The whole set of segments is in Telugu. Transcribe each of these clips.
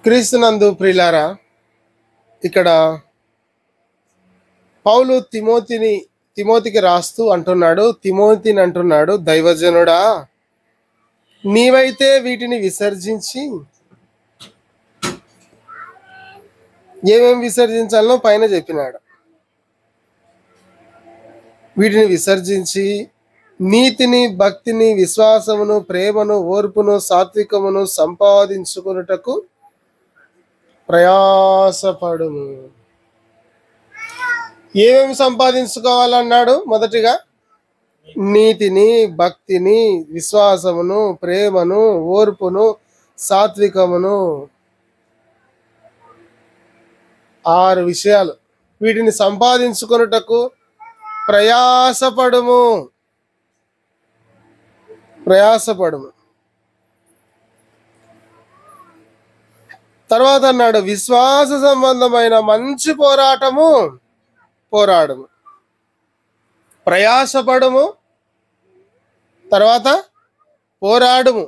క్రీస్తునందు ప్రియులారా, ఇక్కడ పౌలు తిమోతికి రాస్తూ అంటున్నాడు, దైవజనుడా, నీవైతే వీటిని విసర్జించి, ఏమేమి విసర్జించాలనో పైన చెప్పినాడు. వీటిని విసర్జించి నీతిని, భక్తిని, విశ్వాసమును, ప్రేమను, ఓర్పును, సాత్వికమును సంపాదించుకొనుటకు ప్రయాసపడుము. ఏమేమి సంపాదించుకోవాలన్నాడు? మొదటిగా నీతిని, భక్తిని, విశ్వాసమును, ప్రేమను, ఓర్పును, సాత్వికమును, 6 విషయాలు. వీటిని సంపాదించుకొనుటకు ప్రయాసపడుము. తర్వాత అన్నాడు, విశ్వాస సంబంధమైన మంచి పోరాడము. ప్రయాసపడుము, తర్వాత పోరాడుము.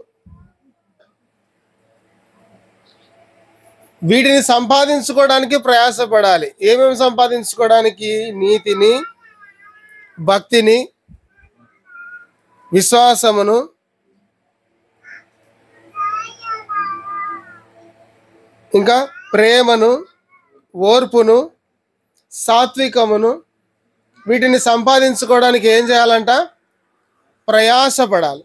వీటిని సంపాదించుకోవడానికి ప్రయాసపడాలి. ఏమేమి సంపాదించుకోవడానికి? నీతిని, భక్తిని, విశ్వాసమును, ఇంకా ప్రేమను, ఓర్పును, సాత్వికమును. వీటిని సంపాదించుకోవడానికి ఏం చేయాలంట? ప్రయాసపడాలి.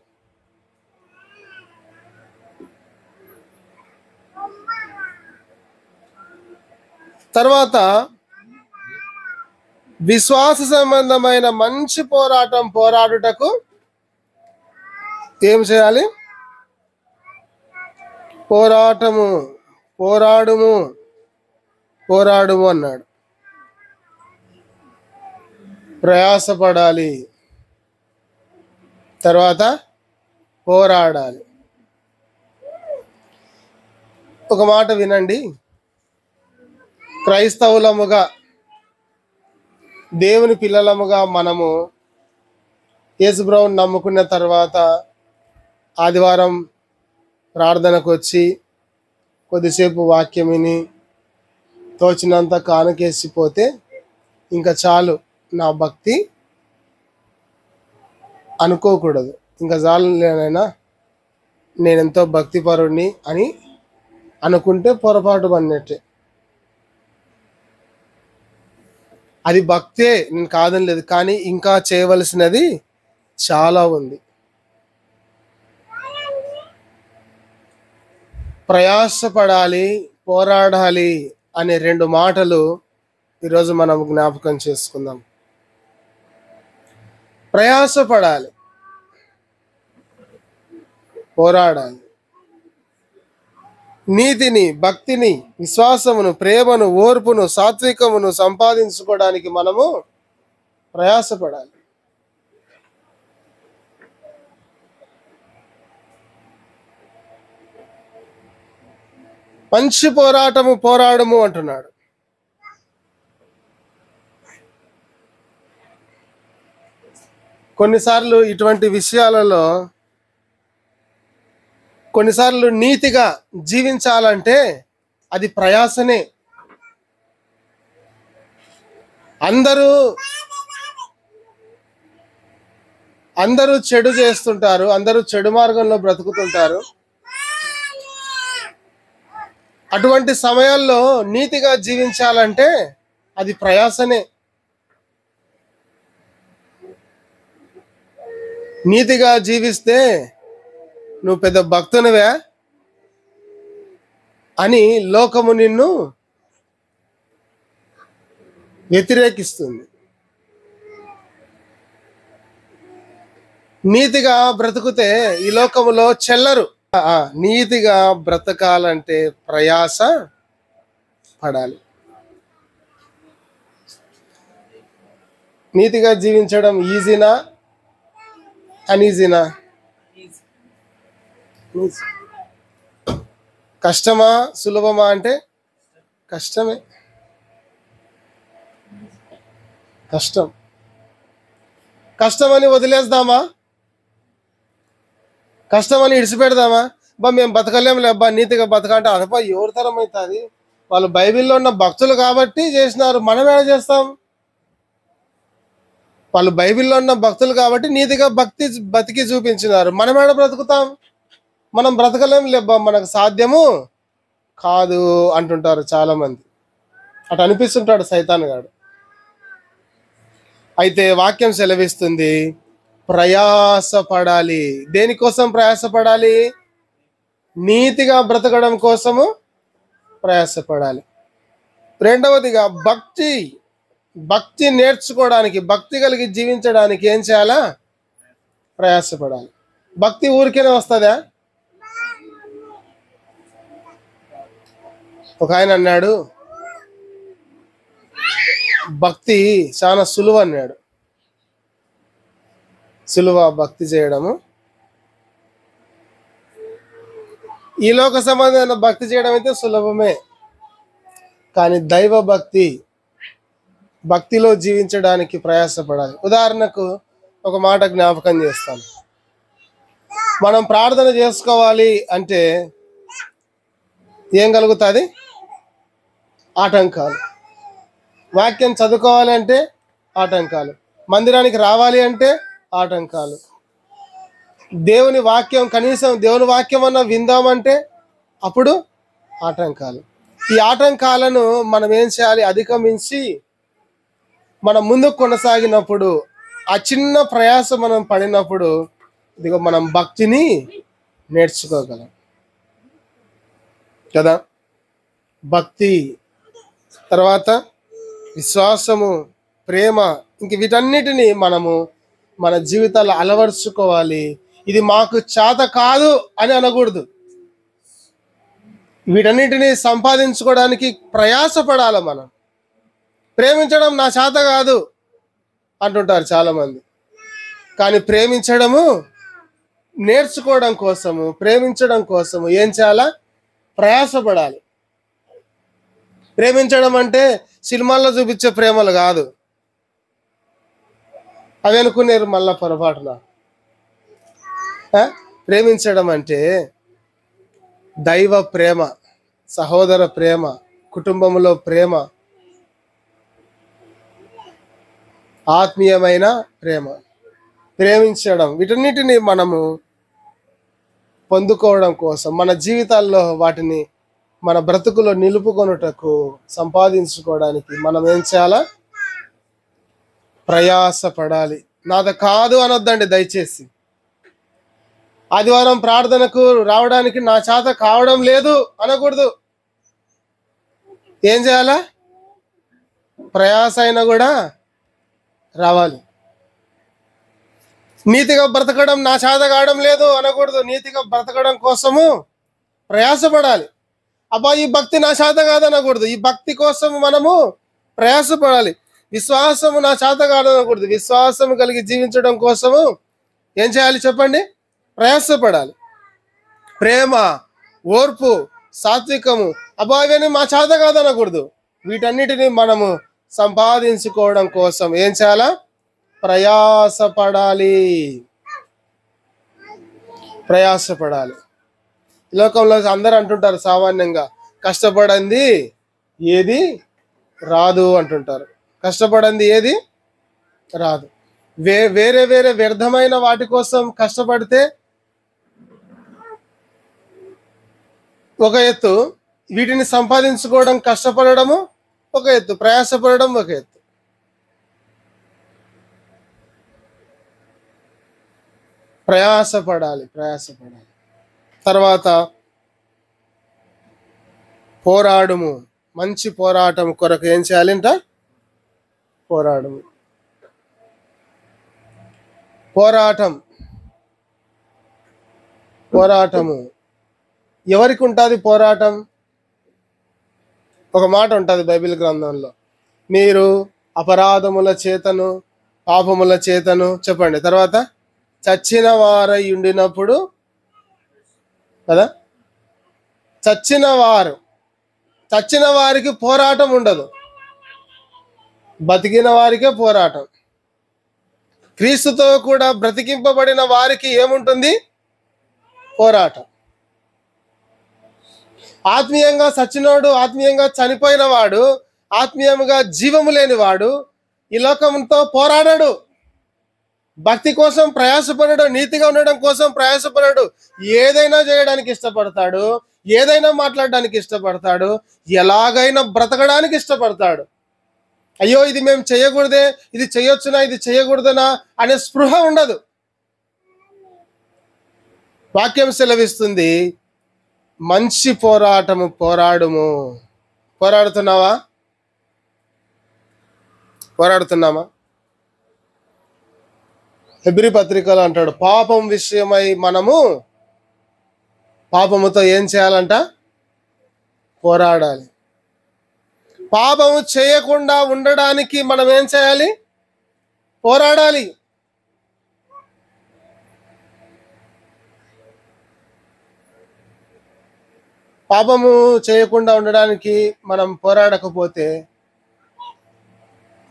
తర్వాత విశ్వాస సంబంధమైన మంచి పోరాడుటకు ఏం చేయాలి? పోరాడుము అన్నాడు. ప్రయాసపడాలి, తర్వాత పోరాడాలి. ఒక మాట వినండి. క్రైస్తవులముగా, దేవుని పిల్లలముగా మనము యేసుప్రభువుని నమ్ముకున్న తర్వాత ఆదివారం ప్రార్థనకు వచ్చి కొద్దిసేపు వాక్యం విని తోచినంత కానుకేసిపోతే ఇంకా చాలు, నా భక్తి అనుకోకూడదు. ఇంకా చాలు, నేనెంతో భక్తిపరుడిని అని అనుకుంటే పొరపాటు పడినట్టే. అది భక్తే, నేను కాదని లేదు, కానీ ఇంకా చేయవలసినది చాలా ఉంది. ప్రయాసపడాలి, పోరాడాలి అనే 2 మాటలు ఈరోజు మనం జ్ఞాపకం చేసుకుందాం. ప్రయాసపడాలి, పోరాడాలి. నీతిని, భక్తిని, విశ్వాసమును, ప్రేమను, ఓర్పును, సాత్వికమును సంపాదించుకోవడానికి మనము ప్రయాసపడాలి. మంచి పోరాడము అంటున్నాడు. కొన్నిసార్లు ఇటువంటి విషయాలలో నీతిగా జీవించాలంటే అది ప్రయాసనే. అందరూ చెడు చేస్తుంటారు, అందరూ చెడు మార్గంలో బ్రతుకుతుంటారు. అటువంటి సమయాల్లో నీతిగా జీవించాలంటే అది ప్రయాసనే. నీతిగా జీవిస్తే నువ్వు పెద్ద భక్తునివే అని లోకము నిన్ను వ్యతిరేకిస్తుంది. నీతిగా బ్రతుకుతే ఈ లోకములో చెల్లరు. నీతిగా బ్రతకాలంటే ప్రయాస పడాలి. నీతిగా జీవించడం ఈజీనా, అనీజీనా? కష్టమా, సులభమా అంటే కష్టమే. కష్టమని వదిలేద్దామా? కష్టమని ఇడిచిపెడదామా? మేము బతకలేములే అబ్బా, నీతిగా బతకంటే అనపా ఎవరి తరం అవుతుంది? వాళ్ళు బైబిల్లో ఉన్న భక్తులు కాబట్టి చేసినారు, మనం ఎలా చేస్తాం? వాళ్ళు బైబిల్లో ఉన్న భక్తులు కాబట్టి నీతిగా బతికి చూపించినారు, మనం ఎలా బ్రతుకుతాం? మనం బ్రతకలేం లేబ్బా, మనకు సాధ్యము కాదు అంటుంటారు చాలా మంది. అటు అనిపిస్తుంటాడు సైతాన్ గాడు. అయితే వాక్యం సెలవిస్తుంది, ప్రయాసపడాలి. దేనికోసం ప్రయాసపడాలి? నీతిగా బ్రతకడం కోసము ప్రయాసపడాలి. రెండవదిగా భక్తి నేర్చుకోవడానికి, భక్తి కలిగి జీవించడానికి ఏం చేయాలా? ప్రయాసపడాలి. భక్తి ఊరికేనే వస్తుందా? ఒక ఆయన అన్నాడు, భక్తి చాలా సులువు అన్నాడు. సులువ భక్తి చేయడము? ఈ లోక సంబంధమైన భక్తి చేయడం అయితే సులభమే, కానీ దైవ భక్తిలో జీవించడానికి ప్రయాసపడాలి. ఉదాహరణకు ఒక మాట జ్ఞాపకం చేస్తాను. మనం ప్రార్థన చేసుకోవాలి అంటే ఏం కలుగుతుంది? ఆటంకాలు. వాక్యం చదువుకోవాలి అంటే ఆటంకాలు. మందిరానికి రావాలి అంటే ఆటంకాలు. దేవుని వాక్యం, కనీసం దేవుని వాక్యం అన్న విందామంటే అప్పుడు ఆటంకాలు. ఈ ఆటంకాలను మనం ఏం చేయాలి? అధిగమించి మనం ముందుకు కొనసాగినప్పుడు, ఆ చిన్న ప్రయాస మనం పడినప్పుడు ఇదిగో మనం భక్తిని నేర్చుకోగలం కదా. భక్తి తర్వాత విశ్వాసము, ప్రేమ, ఇంక వీటన్నిటిని మనము మన జీవితాల్లో అలవర్చుకోవాలి. ఇది మాకు చేత కాదు అని అనకూడదు. వీటన్నిటిని సంపాదించుకోవడానికి ప్రయాసపడాలి. మనం ప్రేమించడం నా చేత కాదు అంటుంటారు చాలామంది, కానీ ప్రేమించడము నేర్చుకోవడం కోసము, ప్రేమించడం కోసము ఏం చేయాలా? ప్రయాసపడాలి. ప్రేమించడం అంటే సినిమాల్లో చూపించే ప్రేమలు కాదు. అవి అనుకునేరు మళ్ళా పొరపాటున. ప్రేమించడం అంటే దైవ ప్రేమ, సహోదర ప్రేమ, కుటుంబంలో ప్రేమ, ఆత్మీయమైన ప్రేమ, ప్రేమించడం, వీటన్నిటిని మనము పొందుకోవడం కోసం, మన జీవితాల్లో వాటిని మన బ్రతుకులో నిలుపుకొనుటకు, సంపాదించుకోవడానికి మనం ఏం చేయాలా? ప్రయాసపడాలి. నాది కాదు అనొద్దండి దయచేసి. ఆదివారం ప్రార్థనకు రావడానికి నా చేత కావడం లేదు అనకూడదు. ఏం చేయాలా? ప్రయాస అయినా కూడా రావాలి. నీతిగా బ్రతకడం నా చేత కావడం లేదు అనకూడదు. నీతిగా బ్రతకడం కోసము ప్రయాసపడాలి. అబ్బా ఈ భక్తి నా చేత కాదనకూడదు. ఈ భక్తి కోసం మనము ప్రయాసపడాలి. విశ్వాసము నా చేత కాదనకూడదు. విశ్వాసము కలిగి జీవించడం కోసము ఏం చేయాలి చెప్పండి? ప్రయాసపడాలి. ప్రేమ, ఓర్పు, సాత్వికము, అబ్బా ఇవన్నీ మా చేత కాదనకూడదు. వీటన్నిటిని మనము సంపాదించుకోవడం కోసం ఏం చేయాలా? ప్రయాసపడాలి. ప్రయాసపడాలి. లోకంలో అందరూ అంటుంటారు సామాన్యంగా, కష్టపడింది ఏది రాదు అంటుంటారు. కష్టపడింది ఏది రాదు. వేరే వేరే వ్యర్థమైన వాటి కోసం కష్టపడితే ఒక ఎత్తు, వీటిని సంపాదించుకోవడం, కష్టపడము ఒక ఎత్తు, ప్రయాసపడడం ఒక ఎత్తు. ప్రయాసపడాలి. తర్వాత పోరాడము. మంచి పోరాటం కొరకు ఏం చేయాలంట? పోరాడము. పోరాటము ఎవరికి ఉంటుంది? పోరాటం ఒక మాట ఉంటుంది బైబిల్ గ్రంథంలో, మీరు అపరాధముల చేతను పాపముల చేతను చెప్పండి, తర్వాత చచ్చిన వారై ఉండినప్పుడు కదా. చచ్చిన వారికి పోరాటం ఉండదు, బతికిన వారికే పోరాటం. క్రీస్తుతో కూడా బ్రతికింపబడిన వారికి ఏముంటుంది? పోరాటం. ఆత్మీయంగా సచ్చినోడు, ఆత్మీయంగా చనిపోయిన వాడు, ఆత్మీయంగా జీవము లేని వాడు ఈ లోకంతో పోరాడాడు. భక్తి కోసం ప్రయాసపడడు, నీతిగా ఉండడం కోసం ప్రయాసపడడు. ఏదైనా చేయడానికి ఇష్టపడతాడు, ఏదైనా మాట్లాడడానికి ఇష్టపడతాడు, ఎలాగైనా బ్రతకడానికి ఇష్టపడతాడు. అయ్యో ఇది మేము చేయకూడదే, ఇది చేయొచ్చునా, ఇది చేయకూడదనా అనే స్పృహ ఉండదు. వాక్యం సెలవిస్తుంది, మంచి పోరాటము పోరాడుము. పోరాడుతున్నావా? పోరాడుతున్నామా? హెబ్రీ పత్రికలో అంటాడు, పాపం విషయమై మనము పాపముతో ఏం చేయాలంట? పోరాడాలి. పాపము చేయకుండా ఉండడానికి మనం ఏం చేయాలి? పోరాడాలి. పాపము చేయకుండా ఉండడానికి మనం పోరాడకపోతే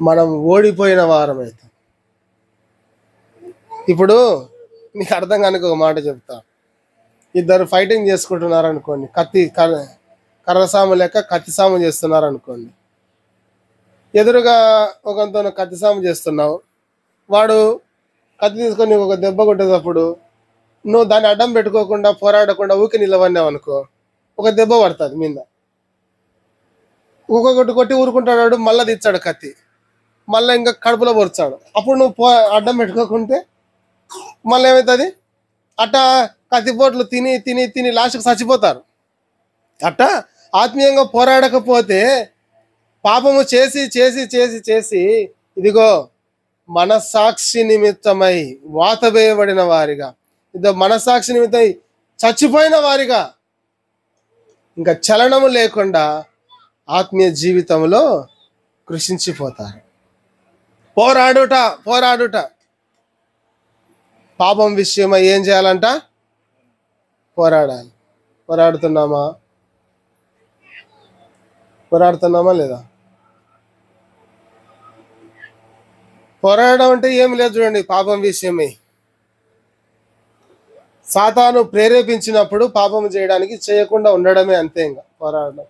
మనం ఓడిపోయిన వారమవుతాం. ఇప్పుడు నీకు అర్థం కానికి ఒక మాట చెప్తా. ఇద్దరు ఫైటింగ్ చేసుకుంటున్నారు అనుకోండి, కర్రసాము లెక్క కత్తిసాము చేస్తున్నారు అనుకోండి. ఎదురుగా ఒకంతో కత్తిసాము చేస్తున్నావు, వాడు కత్తి తీసుకొని ఒక దెబ్బ కొట్టేటప్పుడు నువ్వు దాన్ని అడ్డం పెట్టుకోకుండా పోరాడకుండా ఊకి నిలవన్నావు అనుకో, ఒక దెబ్బ పడుతుంది మీద. ఊకొకటి కొట్టి ఊరుకుంటాడు, మళ్ళీ తెచ్చాడు కత్తి, మళ్ళీ ఇంకా కడుపులో పొరుచాడు. అప్పుడు నువ్వు అడ్డం పెట్టుకోకుంటే మళ్ళీ ఏమవుతుంది? అట్టా కత్తిపోట్లు తిని తిని తిని లాస్ట్కి చచ్చిపోతారు. అట్టా ఆత్మీయంగా పోరాడకపోతే పాపము చేసి చేసి చేసి చేసి ఇదిగో మనస్సాక్షి నిమిత్తమై వాతవేయబడిన వారిగా, ఇదో మనస్సాక్షి నిమిత్తమై చచ్చిపోయిన వారిగా, ఇంకా చలనము లేకుండా ఆత్మీయ జీవితంలో కృషించిపోతారు. పోరాడుట పోరాడుట. పాపం విషయమై ఏం చేయాలంట? పోరాడాలి. పోరాడుతున్నామా? పోరాడుతున్నామా లేదా? పోరాడడం అంటే ఏం లేదు చూడండి. పాపం విషయమై సాతాను ప్రేరేపించినప్పుడు పాపం చేయడానికి చేయకుండా ఉండడమే, అంతే. ఇంకా పోరాడడం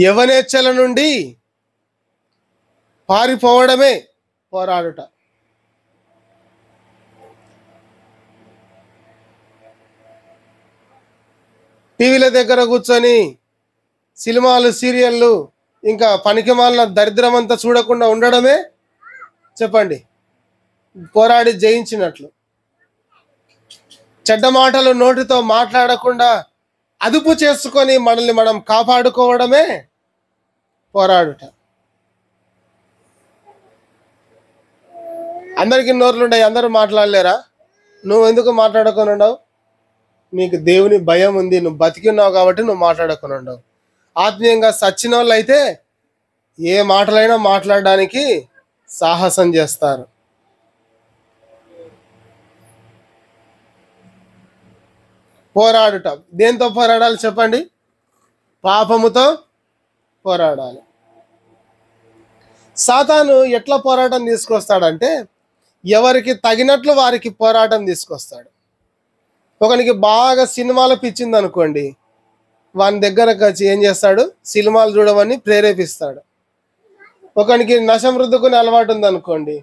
యవనేచ్ఛల నుండి పారిపోవడమే పోరాడుట. టీవీల దగ్గర కూర్చొని సినిమాలు, సీరియళ్ళు, ఇంకా పనికిమాలిన దరిద్రం అంతా చూడకుండా ఉండడమే చెప్పండి పోరాడి జయించినట్లు. చెడ్డ మాటలు నోటితో మాట్లాడకుండా అదుపు చేసుకొని మనల్ని మనం కాపాడుకోవడమే పోరాడుట. అందరికీ నోర్లుంటాయి, అందరూ మాట్లాడలేరా? నువ్వు ఎందుకు మాట్లాడుకొని ఉండవు? నీకు దేవుని భయం ఉంది, నువ్వు బతికి ఉన్నావు కాబట్టి నువ్వు మాట్లాడుకొని ఉండవు. ఆత్మీయంగా సచ్చిన వాళ్ళు అయితే ఏ మాటలైనా మాట్లాడడానికి సాహసం చేస్తారు. పోరాడుట. దేంతో పోరాడాలి చెప్పండి? పాపముతో పోరాడాలి. సాతాను ఎట్లా పోరాటం తీసుకొస్తాడంటే ఎవరికి తగినట్లు వారికి పోరాటం తీసుకొస్తాడు. ఒకనికి బాగా సినిమాలు పిచ్చింది అనుకోండి, వాని దగ్గరకు వచ్చి ఏం చేస్తాడు? సినిమాలు చూడమని ప్రేరేపిస్తాడు. ఒకనికి నశం రుద్దుకునే అలవాటు ఉంది అనుకోండి,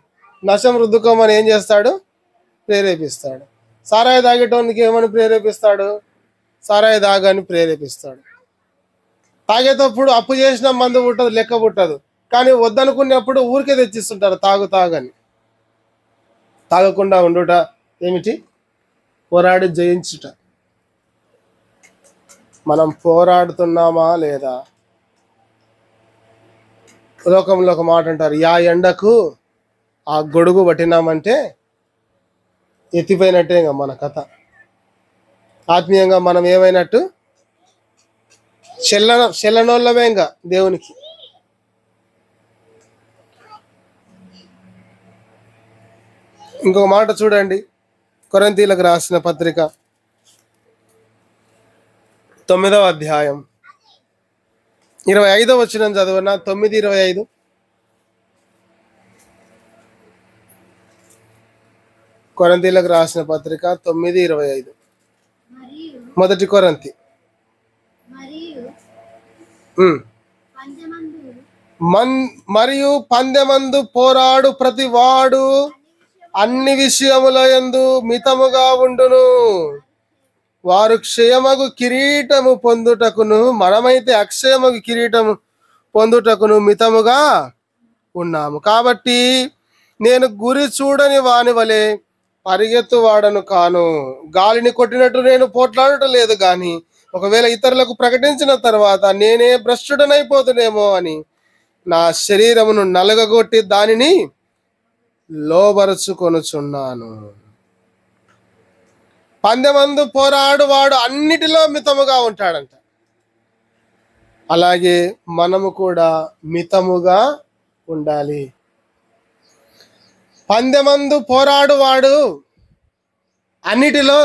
నశం రుద్దుకోమని ఏం చేస్తాడు? ప్రేరేపిస్తాడు. సారాయి తాగేటోనికి ఏమని ప్రేరేపిస్తాడు? సారాయి తాగని ప్రేరేపిస్తాడు. తాగేటప్పుడు అప్పు చేసిన మందు పుట్టదు, లెక్క పుట్టదు. కానీ వద్దనుకున్నప్పుడు ఊరికే తెచ్చిస్తుంటారు, తాగని. తాగకుండా ఉండుట ఏమిటి? పోరాడి జయించుట. మనం పోరాడుతున్నామా లేదా? లోకంలో ఒక మాట అంటారు, యా ఎండకు ఆ గొడుగు పట్టినామంటే ఎత్తిపోయినట్టే ఇంకా మన కథ. ఆత్మీయంగా మనం ఏమైనట్టు? చెల్లనోళ్ళమే ఇంకా దేవునికి. ఇంకొక మాట చూడండి, కొరింథీయులకు రాసిన పత్రిక 9వ అధ్యాయం 25వ వచనం చదవనా? 9:25. కొరింథీయులకు రాసిన పత్రిక 9:25. మొదటి కొరింథీ మరియు పందెమందు పోరాడు ప్రతి వాడు అన్ని విషయముల యందు మితముగా ఉండును. వారు క్షయమగు కిరీటము పొందుటకును మనమైతే అక్షయమగు కిరీటము పొందుటకును మితముగా ఉన్నాము. కాబట్టి నేను గురి చూడని వాని వలె పరిగెత్తువాడను కాను. గాలిని కొట్టినట్టు నేను పోట్లాడటం లేదు, కానీ ఒకవేళ ఇతరులకు ప్రకటించిన తర్వాత నేనే భ్రష్టుడనైపోతునేమో అని నా శరీరమును నలగగొట్టి దానిని లోబరుచుకొనుచున్నాను. పందెమందు పోరాడు వాడు అన్నిటిలో మితముగా ఉంటాడంట. అలాగే మనము కూడా మితముగా ఉండాలి. పందెమందు పోరాడు వాడు అన్నిటిలో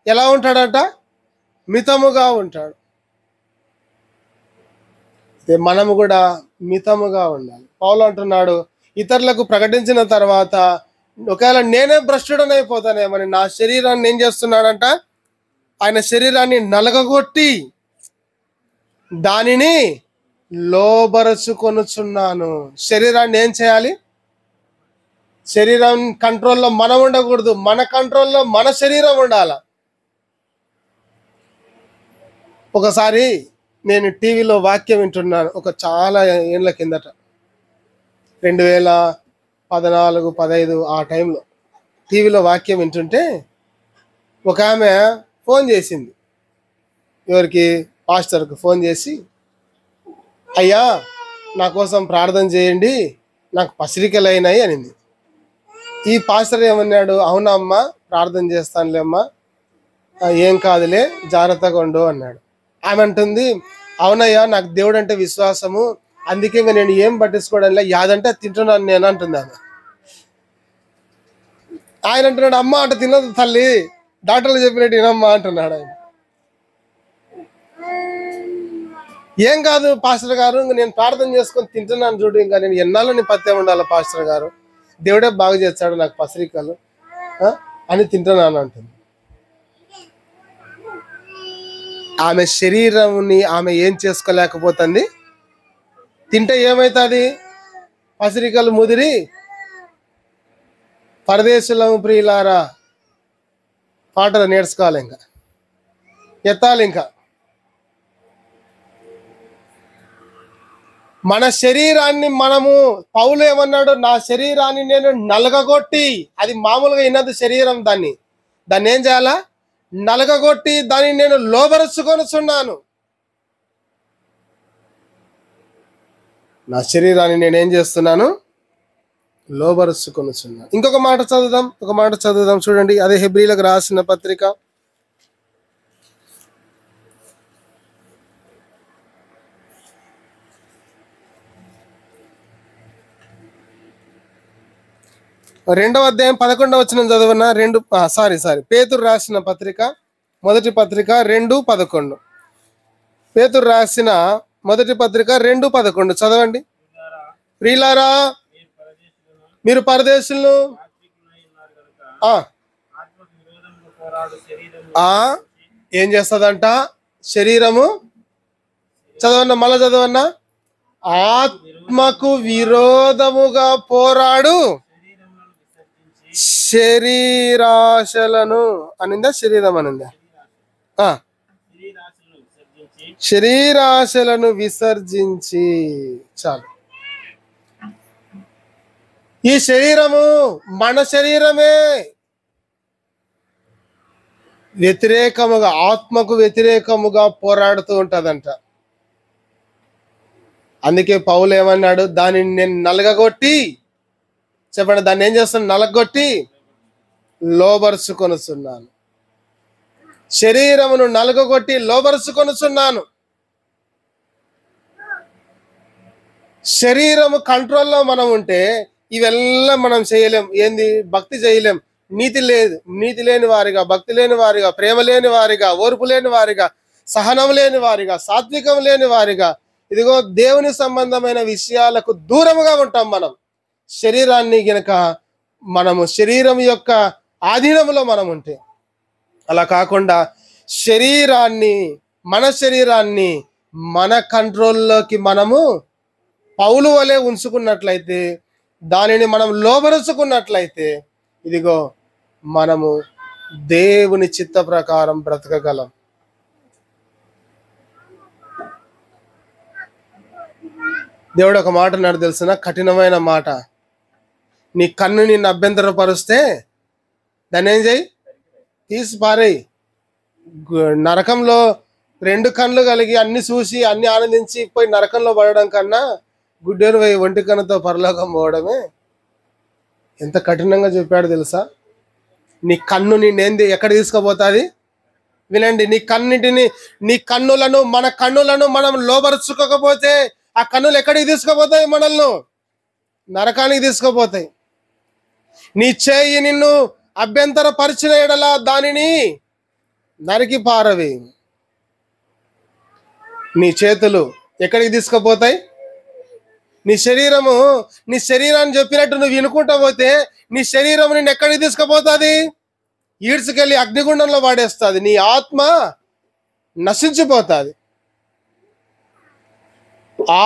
ఎలా ఉంటాడంట? మితముగా ఉంటాడు. మనము కూడా మితముగా ఉండాలి. పౌలు అంటున్నాడు, ఇతరులకు ప్రకటించిన తర్వాత ఒకవేళ నేనే భ్రష్టుడనైపోతానేమని నా శరీరాన్ని ఏం చేస్తున్నాడంట? ఆయన శరీరాన్ని నలగగొట్టి దానిని లోబరుచుకొనుచున్నాను. శరీరాన్ని ఏం చేయాలి? శరీరం కంట్రోల్లో మనం ఉండకూడదు, మన కంట్రోల్లో మన శరీరం ఉండాల. ఒకసారి నేను టీవీలో వాక్యం వింటున్నాను, ఒక చాలా ఏళ్ళ కిందట, 2014, 15 ఆ టైంలో టీవీలో వాక్యం వింటుంటే ఒక ఆమె ఫోన్ చేసింది. ఎవరికి? పాస్టర్కి ఫోన్ చేసి, అయ్యా నా కోసం ప్రార్థన చేయండి, నాకు పసిరికలు అయినాయి అనింది. ఈ పాస్టర్ ఏమన్నాడు? అవునా అమ్మా, ప్రార్థన చేస్తానులే అమ్మా, ఏం కాదులే, జాగ్రత్తగా ఉండు అన్నాడు. ఆమె అంటుంది, అవునయ్యా నాకు దేవుడు అంటే విశ్వాసము, అందుకే నేను ఏం పట్టించుకోవడంలే, యాదంటే తింటున్నాను నేను అంటుంది ఆమె. ఆయన అంటున్నాడు, అమ్మ అంటే తినదు తల్లి, డాక్టర్లు చెప్పినట్టు వినమ్మా అంటున్నాడు ఆయన. ఏం కాదు పాస్టర్ గారు, నేను ప్రార్థన చేసుకొని తింటున్నాను చూడు, ఇంకా నేను ఎన్నాళ్ళు నీ పత్యం ఉండాలి పాస్టర్ గారు, దేవుడే బాగు చేస్తాడు నాకు పసిరికలు అని తింటున్నాను అంటుంది. ఆమె శరీరంని ఆమె ఏం చేసుకోలేకపోతుంది. తింటే ఏమవుతుంది? పసిరికలు ముదిరి పరదేశులము ప్రియులారా పాటలు నేర్చుకోవాలి, ఇంకా ఎత్తాలి. ఇంకా మన శరీరాన్ని మనము, పౌలు ఏమన్నాడు? నా శరీరాన్ని నేను నలగగొట్టి, అది మామూలుగా విన్నది శరీరం, దాన్ని ఏం చేయాలా? నలగగొట్టి దాన్ని నేను లోబరుచుకొనుచున్నాను. నా శరీరాన్ని నేనేం చేస్తున్నాను? లోబరుచుకొనుచున్నాను. ఇంకొక మాట చదువుదాం, చూడండి. అదే హెబ్రీలకు రాసిన పత్రిక 2వ అధ్యాయం 11వ వచనం చదవనా? పేతురు రాసిన పత్రిక, మొదటి పత్రిక 2:11. పేతురు రాసిన మొదటి పత్రిక 2:11 చదవండి. ప్రియులారా మీరు పరదేశులను ఏం చేస్తుందంట? శరీరము, చదవన్నా, మళ్ళా చదవన్నా, ఆత్మకు విరోధముగా పోరాడు శరీరాశలను అనిందా? శరీరం అనిందా? శరీరాశలను విసర్జించి. చాలు. ఈ శరీరము మన శరీరమే వ్యతిరేకముగా, ఆత్మకు వ్యతిరేకముగా పోరాడుతూ ఉంటదంట. అందుకే పౌలు ఏమన్నాడు? దానిని నేను నలగగొట్టి, చెప్పండి, దాన్ని ఏం చేస్తాను? నలగొట్టి లోబరుచుకొనుచున్నాను. శరీరమును నలగగొట్టి లోబరుచుకొనుచున్నాను. శరీరము కంట్రోల్లో మనం ఉంటే ఇవెల్లా మనం చేయలేం. ఏంది? భక్తి చేయలేం. నీతి లేదు. నీతి లేని వారిగా, భక్తి లేని వారిగా, ప్రేమ లేని వారిగా, ఓర్పు లేని వారిగా, సహనం లేని వారిగా, సాత్వికం లేని వారిగా, ఇదిగో దేవుని సంబంధమైన విషయాలకు దూరముగా ఉంటాం మనం. శరీరాన్ని గనక మనము శరీరం యొక్క ఆధీనంలో మనం ఉంటే, అలా కాకుండా శరీరాన్ని, మన శరీరాన్ని మన కంట్రోల్లోకి మనము పౌలు వలె ఉంచుకున్నట్లయితే, దానిని మనం లోబరుచుకున్నట్లయితే, ఇదిగో మనము దేవుని చిత్త ప్రకారం బ్రతకగలం. దేవుడు ఒక మాట నాడు తెలుసిన, కఠినమైన మాట. నీ కన్ను నిన్ను అభ్యంతరపరుస్తే దాన్ని ఏం చేయి? తీసి పారేయి. నరకంలో 2 కళ్ళు కలిగి అన్ని చూసి అన్ని ఆనందించి పోయి నరకంలో పడడం కన్నా గుడ్డేను పోయి ఒంటి కన్నుతో పరలోకం పోవడమే ఎంత కఠినంగా చెప్పాడు తెలుసా? నీ కన్ను నిన్నేంది ఎక్కడ తీసుకుపోతుంది? వినండి, నీ కన్నులను, మన కన్నులను మనం లోబరుచుకోకపోతే ఆ కన్నులు ఎక్కడికి తీసుకుపోతాయి? మనల్ని నరకానికి తీసుకుపోతాయి. నీ చేయి నిన్ను అభ్యంతరపరిచిన ఎడల దానిని నరికి పారవి. నీ చేతులు ఎక్కడికి తీసుకుపోతాయి? నీ శరీరాన్ని చెప్పినట్టు నువ్వు వినుకుంటా పోతే నీ శరీరం నిన్ను ఎక్కడికి తీసుకుపోతుంది? ఈడ్చుకెళ్ళి అగ్నిగుండంలో వాడేస్తుంది. నీ ఆత్మ నశించిపోతుంది.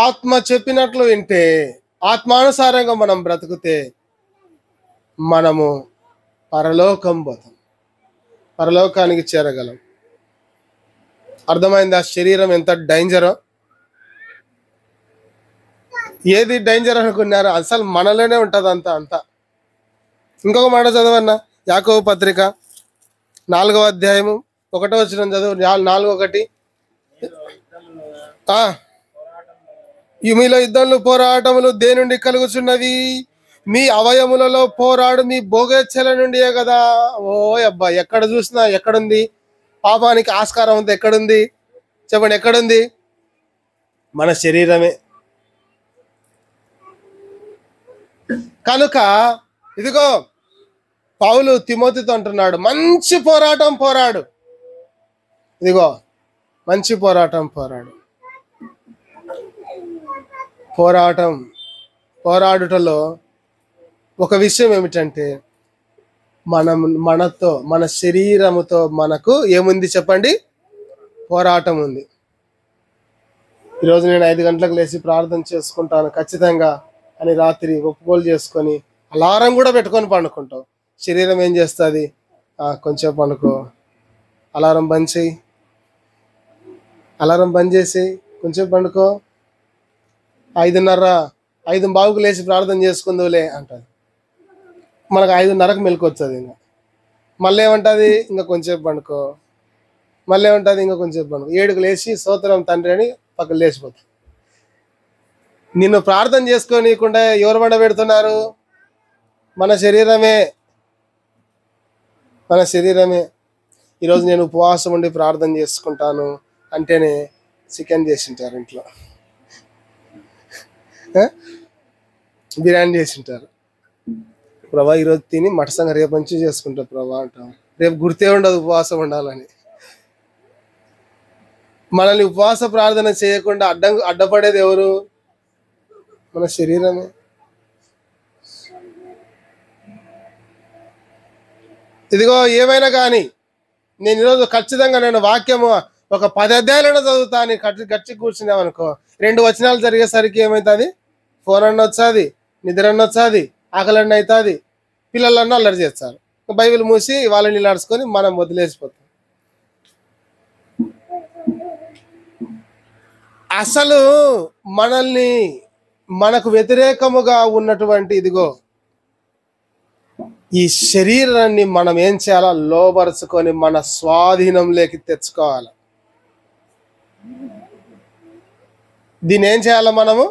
ఆత్మ చెప్పినట్లు వింటే, ఆత్మానుసారంగా మనం బ్రతుకుతే మనము పరలోకం పోతాం, పరలోకానికి చేరగలం. అర్థమైంది? ఆ శరీరం ఎంత డేంజరో. ఏది డేంజర్ అనుకున్నారు? అసలు మనలోనే ఉంటుంది అంతా. ఇంకొక మాట చదవన్నా, యాకోబు పత్రిక 4వ అధ్యాయము 1వ వచనం చదువు. 4:1. మీలో యుద్ధములు పోరాటములు దేని నుండి కలుగుచున్నవి? మీ అవయములలో పోరాడు మీ భోగేచ్ఛల నుండియే కదా. ఓ అబ్బా, ఎక్కడ చూసినా ఎక్కడుంది పాపానికి ఆస్కారం? అంతా ఎక్కడుంది చెప్పండి? ఎక్కడుంది? మన శరీరమే. కనుక ఇదిగో పౌలు తిమోతితో అంటున్నాడు, మంచి పోరాటం పోరాడు. ఇదిగో మంచి పోరాటం పోరాడుటలో ఒక విషయం ఏమిటంటే, మన శరీరముతో మనకు ఏముంది చెప్పండి? పోరాటం ఉంది. ఈరోజు నేను 5 గంటలకు లేచి ప్రార్థన చేసుకుంటాను ఖచ్చితంగా అని రాత్రి ఒప్పుకోలు చేసుకొని అలారం కూడా పెట్టుకొని పండుకుంటావు. శరీరం ఏం చేస్తుంది? కొంచెం పండుకో, అలారం బంద్ చేయి, అలారం బంద్ చేసి కొంచెం పండుకో, 5:30 లేచి ప్రార్థన చేసుకుందులే అంటుంది. మనకు 5:30కు మెలకు వస్తుంది. మళ్ళీ ఏమంటుంది? ఇంకా కొంచెం పండుకో. మళ్ళీ ఏమంటుంది? ఇంకా కొంచెం పండుకో. 7కు లేచి స్తోత్రం తండ్రి అని పక్కన లేచిపోతుంది. నిన్ను ప్రార్థన చేసుకోనీయకుండా ఎవరు బండ పెడుతున్నారు? మన శరీరమే. ఈరోజు నేను ఉపవాసం ఉండి ప్రార్థన చేసుకుంటాను అంటేనే చికెన్ చేసింటారు, ఇంట్లో బిర్యానీ చేసింటారు. ప్రభా ఈరోజు తిని మటసంగా రేపు నుంచి చేసుకుంటారు ప్రభా అంటాం. రేపు గుర్తే ఉండదు ఉపవాసం ఉండాలని. మనల్ని ఉపవాస ప్రార్థన చేయకుండా అడ్డపడేది ఎవరు? మన శరీరమే. ఇదిగో ఏమైనా కానీ నేను ఈరోజు ఖచ్చితంగా వాక్యము ఒక 10 అధ్యాయాలను చదువుతాను గచ్చి కూర్చున్నామనుకో, 2 వచనాలు జరిగేసరికి ఏమవుతుంది? ఫోన్ అన్న వచ్చాది, నిద్ర అన్న వచ్చాది, ఆకలన్న అవుతుంది, పిల్లలన్నా అల్లరి చేస్తారు. బైబిల్ మూసి వాళ్ళని నడుచుకొని మనం వదిలేసిపోతాం. అసలు మనకు వ్యతిరేకముగా ఉన్నటువంటి ఇదిగో ఈ శరీరాన్ని మనం ఏం చేయాలా? లోబరుచుకొని మన స్వాధీనంలోకి తెచ్చుకోవాలి. దీన్ని ఏం చేయాలా? మనము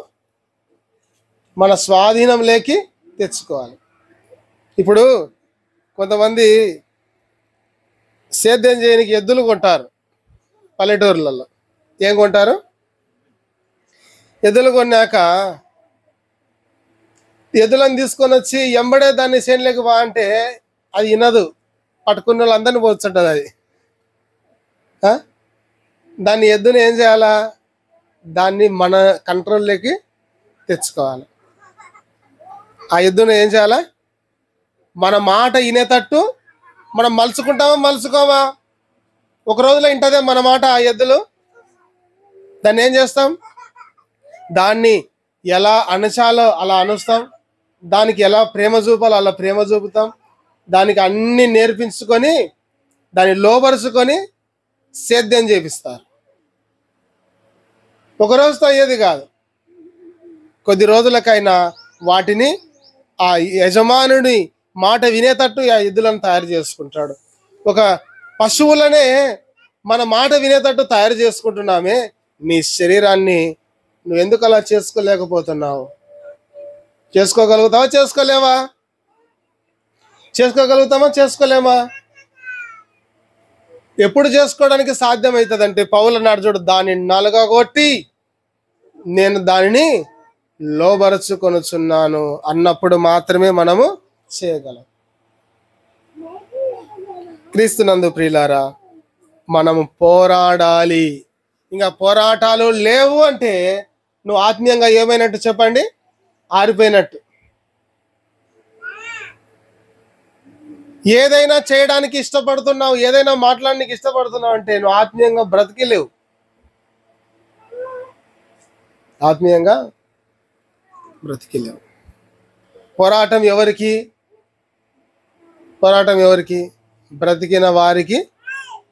మన స్వాధీనంలోకి తెచ్చుకోవాలి. ఇప్పుడు కొంతమంది సేద్యం చేయడానికి ఎద్దులు కొంటారు. పల్లెటూర్లలో ఏం కొంటారు? ఎద్దులు కొన్నాక ఎద్దులను తీసుకొని వచ్చి ఎంబడే దాన్ని చేనులోకి బా అంటే అది వినదు. పట్టుకున్న వాళ్ళందరినీ పోతుంటుంది అది. దాన్ని ఎద్దుని ఏం చేయాలా? దాన్ని మన కంట్రోల్లోకి తెచ్చుకోవాలి. ఆ ఎద్దును ఏం చేయాలా? మన మాట వినేటట్టు మనం మలుచుకుంటామా మలుచుకోమా? ఒక రోజులో ఇంటదే మన మాట ఆ ఎద్దులు. దాన్ని ఏం చేస్తాం? దాన్ని ఎలా అణచాలో అలా అనుస్తాం, దానికి ఎలా ప్రేమ చూపాలో అలా ప్రేమ చూపుతాం, దానికి అన్ని నేర్పించుకొని దాన్ని లోబరుచుకొని సేద్యం చేపిస్తారు. ఒక రోజుతో అయ్యేది కాదు. కొద్ది రోజులకైనా వాటిని ఆ యజమానుడి మాట వినేటట్టు ఆ ఎద్దులను తయారు చేసుకుంటాడు. ఒక పశువులనే మన మాట వినేటట్టు తయారు చేసుకుంటున్నామే, నీ శరీరాన్ని నువ్వెందుకు అలా చేసుకోలేకపోతున్నావు? చేసుకోగలుగుతావా? చేసుకోలేవా? చేసుకోగలుగుతామా? చేసుకోలేమా? ఎప్పుడు చేసుకోవడానికి సాధ్యమవుతుందంటే పౌలు అన్నాడు చూడు, దాన్ని నలగగొట్టి నేను దానిని లోబరుచుకొనుచున్నాను అన్నప్పుడు మాత్రమే మనము చేయగలం. క్రీస్తునందు ప్రియులారా, మనము పోరాడాలి. ఇంకా పోరాటాలు లేవు అంటే నువ్వు ఆత్మీయంగా ఏమైనట్టు చెప్పండి? ఆరిపోయినట్టు. ఏదైనా చేయడానికి ఇష్టపడుతున్నావు, ఏదైనా మాట్లాడడానికి ఇష్టపడుతున్నావు అంటే నువ్వు ఆత్మీయంగా బ్రతికిలేవు. ఆత్మీయంగా బ్రతికిలేవు. పోరాటం ఎవరికి? పోరాటం ఎవరికి? బ్రతికిన వారికి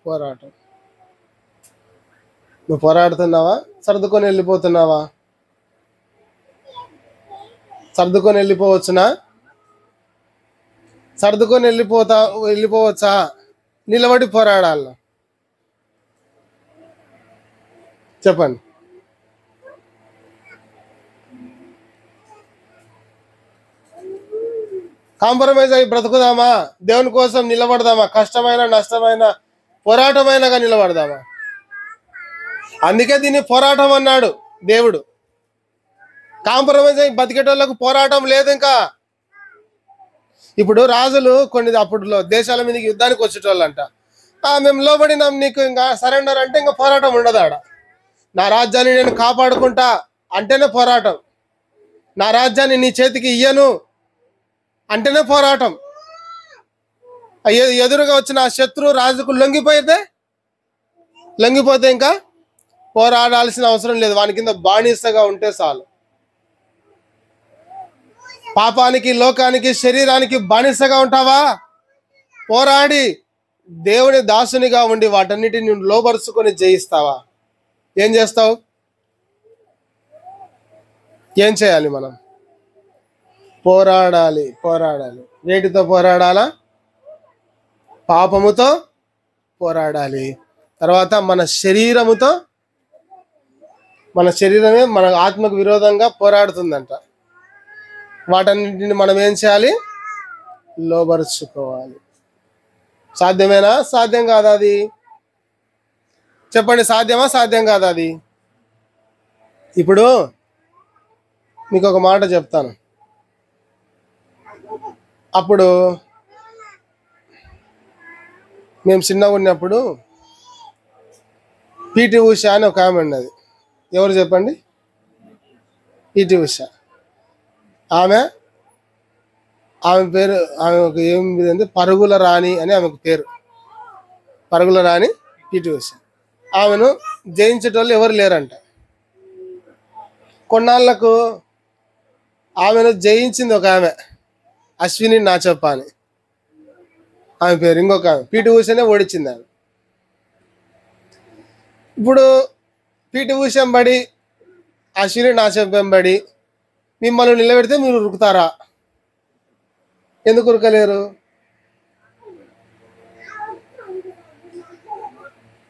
పోరాటం. నువ్వు పోరాడుతున్నావా? సర్దుకొని వెళ్ళిపోతున్నావా? సర్దుకొని వెళ్ళిపోవచ్చునా? సర్దుకొని వెళ్ళిపోవచ్చా? నిలబడి పోరాడాల? చెప్పండి. కాంప్రమైజ్ అయి బ్రతుకుదామా? దేవుని కోసం నిలబడదామా? కష్టమైన నష్టమైన పోరాటమైనగా నిలబడదామా? అందుకే దీన్ని పోరాటం అన్నాడు దేవుడు. కాంప్రమైజ్ అయి బతికేటోళ్ళకు పోరాటం లేదు. ఇంకా ఇప్పుడు రాజులు కొన్ని అప్పుడులో దేశాల మీదకి యుద్ధానికి వచ్చేటోళ్ళంట. మేము లోబడినాం నీకు, ఇంకా సరెండర్ అంటే ఇంకా పోరాటం ఉండదు ఆడ. నా రాజ్యాన్ని నేను కాపాడుకుంటా అంటేనే పోరాటం. నా రాజ్యాన్ని నీ చేతికి ఇయ్యను అంటేనే పోరాటం. ఎదురుగా వచ్చిన ఆ శత్రు రాజుకు లొంగిపోతే ఇంకా పోరాడాల్సిన అవసరం లేదు. వాని కింద బానిసగా ఉంటే చాలు. పాపానికి, లోకానికి, శరీరానికి బానిసగా ఉంటావా? పోరాడి దేవుని దాసునిగా ఉండి వాటన్నిటిని లోబరుచుకొని జయిస్తావా? ఏం చేస్తావు? ఏం చేయాలి? మనం పోరాడాలి. వేటితో పోరాడాలా? పాపముతో పోరాడాలి. తర్వాత మన శరీరమే మన ఆత్మకు విరోధంగా పోరాడుతుందంట. వాటన్నిటిని మనం ఏం చేయాలి? లోబరుచుకోవాలి. సాధ్యమేనా? సాధ్యం కాదా అది? చెప్పండి, సాధ్యమా? సాధ్యం కాదా అది? ఇప్పుడు మీకు ఒక మాట చెప్తాను. అప్పుడు మేము చిన్నగా ఉన్నప్పుడు పిటి ఉషా అని ఒక ఆమె ఉన్నది. ఎవరు చెప్పండి? పిటి ఉషా. ఆమె పేరు, ఆమె ఏమింది, పరుగుల రాణి అని ఆమెకు పేరు. పరుగుల రాణి పిటి ఉషా. ఆమెను జయించేటోళ్ళు ఎవరు లేరంట. కొన్నాళ్లకు ఆమెను జయించింది ఒక ఆమె, అశ్విని నాచప్ప అని ఆమె పేరు. ఇంకొక ఆమె పిటి ఉషానే ఓడించింది ఆమె. ఇప్పుడు పిటి ఉషా బడి, అశ్విని నాచప్ప బడి మిమ్మల్ని నిలబెడితే మీరు ఉరుకుతారా? ఎందుకు ఉరకలేరు?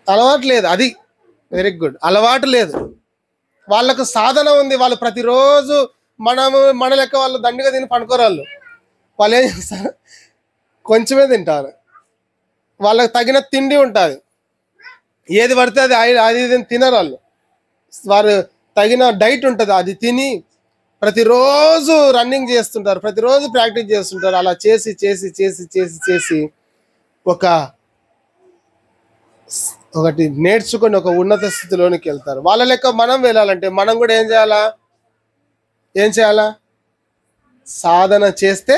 అలవాటు లేదు. అది వెరీ గుడ్. అలవాటు లేదు. వాళ్ళకు సాధన ఉంది. వాళ్ళు ప్రతిరోజు మన లెక్క వాళ్ళు దండిగా తిని పనుకోరాళ్ళు. వాళ్ళు ఏం చేస్తారు? కొంచెమే తింటారు. వాళ్ళకి తగిన తిండి ఉంటుంది. ఏది పడితే అది తినరు వాళ్ళు. వారు తగిన డైట్ ఉంటుంది, అది తిని ప్రతిరోజు రన్నింగ్ చేస్తుంటారు, ప్రతిరోజు ప్రాక్టీస్ చేస్తుంటారు. అలా చేసి చేసి చేసి చేసి చేసి ఒకటి నేర్చుకొని ఒక ఉన్నత స్థితిలోనికి వెళ్తారు. వాళ్ళ లెక్క మనం వెళ్ళాలంటే మనం కూడా ఏం చేయాలా? సాధన చేస్తే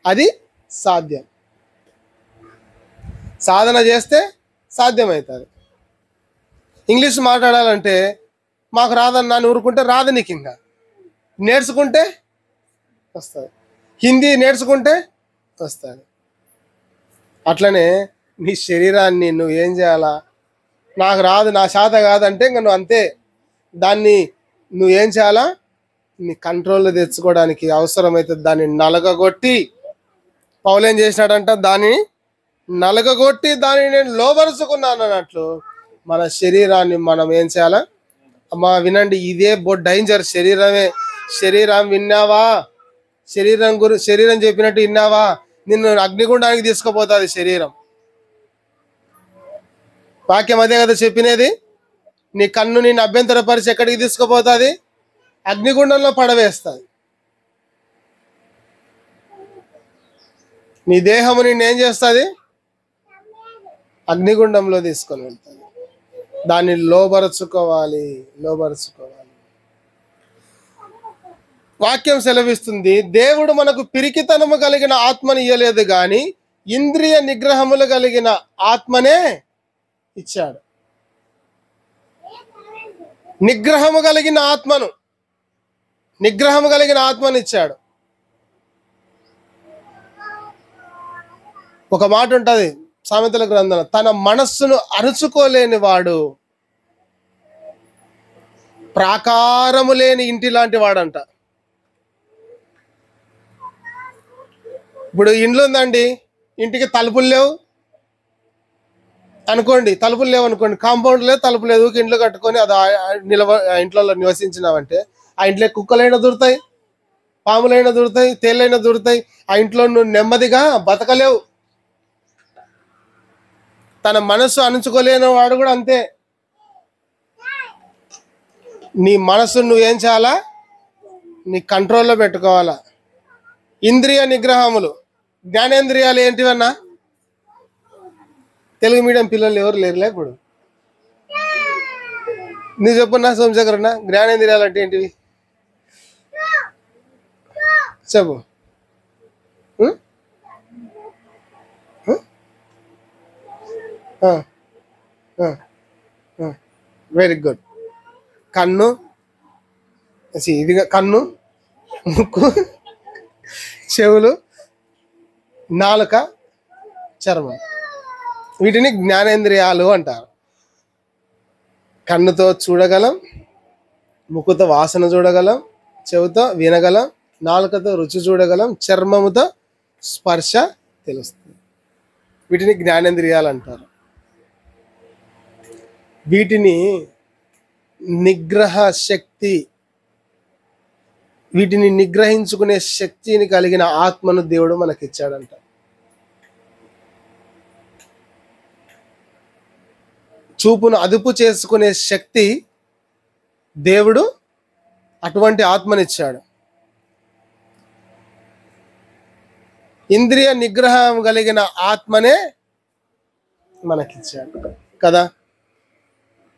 అది సాధ్యం. సాధన చేస్తే సాధ్యమవుతుంది. ఇంగ్లీష్ మాట్లాడాలంటే మాకు రాదన్నా అని ఊరుకుంటే రాదు, నీకు ఇంకా నేర్చుకుంటే వస్తుంది. హిందీ నేర్చుకుంటే వస్తుంది. అట్లనే నీ శరీరాన్ని నువ్వు ఏం చేయాలా? నాకు రాదు, నా శాత కాదంటే ఇంకా నువ్వు అంతే. దాన్ని నువ్వేం చేయాలా? నీ కంట్రోల్లో తెచ్చుకోవడానికి అవసరమైతే దాన్ని నలగగొట్టి, పౌలు ఏం చేసినాడంట, దాన్ని నలగగొట్టి దాన్ని నేను లోబరుచుకున్నాను అన్నట్లు మన శరీరాన్ని మనం ఏం చేయాలా? అమ్మా వినండి, ఇదే డేంజర్. శరీరం విన్నావా? శరీరం చెప్పినట్టు విన్నావా? నిన్ను అగ్నిగుండానికి తీసుకుపోతుంది శరీరం. వాక్యం అదే కదా చెప్పినది. నీ కన్ను నిన్ను అభ్యంతరపరిచి ఎక్కడికి తీసుకుపోతుంది? అగ్నిగుండంలో పడవేస్తుంది. నీ దేహము నిన్ను ఏం చేస్తుంది? అగ్నిగుండంలో తీసుకొని వెళ్తుంది. దాన్ని లోబరుచుకోవాలి. వాక్యం సెలవిస్తుంది, దేవుడు మనకు పిరికితనము కలిగిన ఆత్మని ఇయ్యలేదు కానీ ఇంద్రియ నిగ్రహములు కలిగిన ఆత్మనే ఇచ్చాడు. నిగ్రహము కలిగిన ఆత్మను ఇచ్చాడు. ఒక మాట ఉంటది సామెతల గ్రంథం, తన మనస్సును అరుచుకోలేని వాడు ప్రాకారము లేని ఇంటి లాంటి వాడంట. ఇప్పుడు ఇండ్లు ఉందండి, ఇంటికి తలుపులు లేవు అనుకోండి, కాంపౌండ్ లేదు, తలుపు లేదు, ఇంట్లో కట్టుకొని అది ఇంట్లో నివసించినావంటే ఆ ఇంట్లో కుక్కలైనా దూరుతాయి, పాములైనా దూరుతాయి, తేళ్ళైనా దూరుతాయి. ఆ ఇంట్లో నువ్వు నెమ్మదిగా బతకలేవు. తన మనస్సు అణుచుకోలేని వాడు కూడా అంతే. నీ మనస్సు నువ్వేం చేయాలా? నీ కంట్రోల్లో పెట్టుకోవాలా. ఇంద్రియ నిగ్రహములు, జ్ఞానేంద్రియాలు ఏంటివన్నా? తెలుగు మీడియం పిల్లలు ఎవరు లేరులే ఇప్పుడు. నువ్వు చెప్పున్నా సోమశేఖర్ అన్న, జ్ఞానేంద్రియాలు అంటే ఏంటివి చెప్పు. Very good. కన్ను, కన్ను, ముక్కు, చెవులు, నాలుక, చర్మం, వీటిని జ్ఞానేంద్రియాలు అంటారు. కన్నుతో చూడగలం, ముక్కుతో వాసన చూడగలం, చెవుతో వినగలం, నాలుకతో రుచి చూడగలం, చర్మముతో స్పర్శ తెలుస్తుంది. వీటిని జ్ఞానేంద్రియాలు అంటారు. వీటిని వీటిని నిగ్రహించుకునే శక్తిని కలిగిన ఆత్మను దేవుడు మనకిచ్చాడంట. చూపును అదుపు చేసుకునే శక్తి దేవుడు అటువంటి ఆత్మనిచ్చాడు. ఇంద్రియ నిగ్రహం కలిగిన ఆత్మనే మనకిచ్చాడు కదా.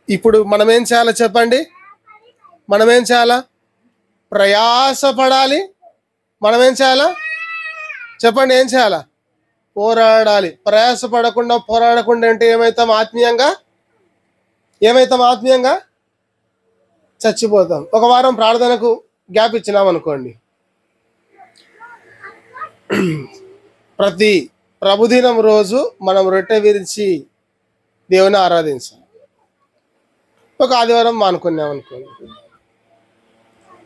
ఇప్పుడు మనం ఏం చేయాలో చెప్పండి? మనం ఏం చేయాలా? ప్రయాసపడాలి. మనం ఏం చేయాలా చెప్పండి? ఏం చేయాలా? పోరాడాలి. ప్రయాసపడకుండా పోరాడకుండా అంటే ఏమవుతాం? ఆత్మీయంగా చచ్చిపోతాం. ఒక వారం ప్రార్థనకు గ్యాప్ ఇచ్చినాం అనుకోండి, ప్రతి ప్రభుదినం రోజు మనం రొట్టె విరిచి దేవుని ఆరాధించాలి. ఒక ఆదివారం మానుకున్నాం అనుకోండి,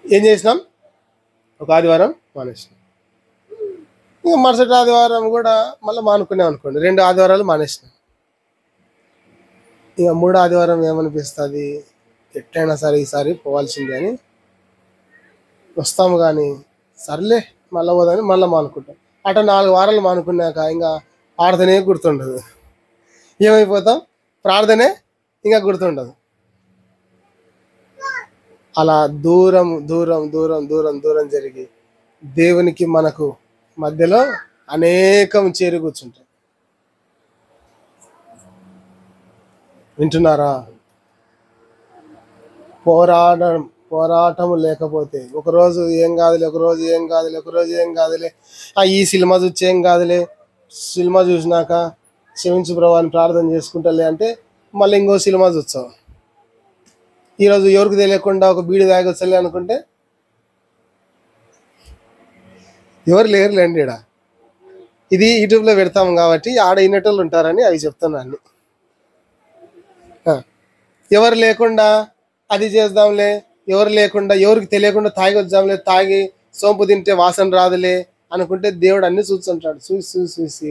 ఏం చేసినాం? ఒక ఆదివారం మానేసినాం. ఇంకా మరుసటి ఆదివారం కూడా మళ్ళీ మానుకున్నాం అనుకోండి, 2 ఆదివారాలు మానేసినాం. ఇక 3వ ఆదివారం ఏమనిపిస్తుంది? ఎట్లయినా సరే ఈసారి పోవాల్సిందే అని వస్తాము, కానీ సర్లే మళ్ళీ పోదని మళ్ళీ మానుకుంటాం. అట 4 వారాలు మానుకున్నాక ఇంకా ప్రార్థనే గుర్తుండదు. ఏమైపోతాం? ప్రార్థనే ఇంకా గుర్తుండదు. అలా దూరం జరిగి దేవునికి మనకు మధ్యలో అనేకం చేరి కూర్చుంటాయి. వింటున్నారా? పోరాటం లేకపోతే ఒకరోజు ఏం కాదులే, ఈ సినిమా చూసి ఏం కాదులే, సినిమా చూసినాక క్షమించు ప్రభు అని ప్రార్థన చేసుకుంటలే అంటే మళ్ళీ ఇంకో సినిమా చూస్తాం. ఈరోజు ఎవరికి తెలియకుండా ఒక బీడి తాగొచ్చలే అనుకుంటే ఎవరు లేరులేండి. ఇక్కడ ఇది యూట్యూబ్లో పెడతాం కాబట్టి ఆడ ఇన్నటోళ్ళు ఉంటారని అవి చెప్తున్నాను. ఎవరు లేకుండా అది చేద్దాంలే, ఎవరు లేకుండా ఎవరికి తెలియకుండా తాగి వద్దాంలే, తాగి సోంపు తింటే వాసన రాదులే అనుకుంటే దేవుడు అన్ని చూస్తుంటాడు. చూసి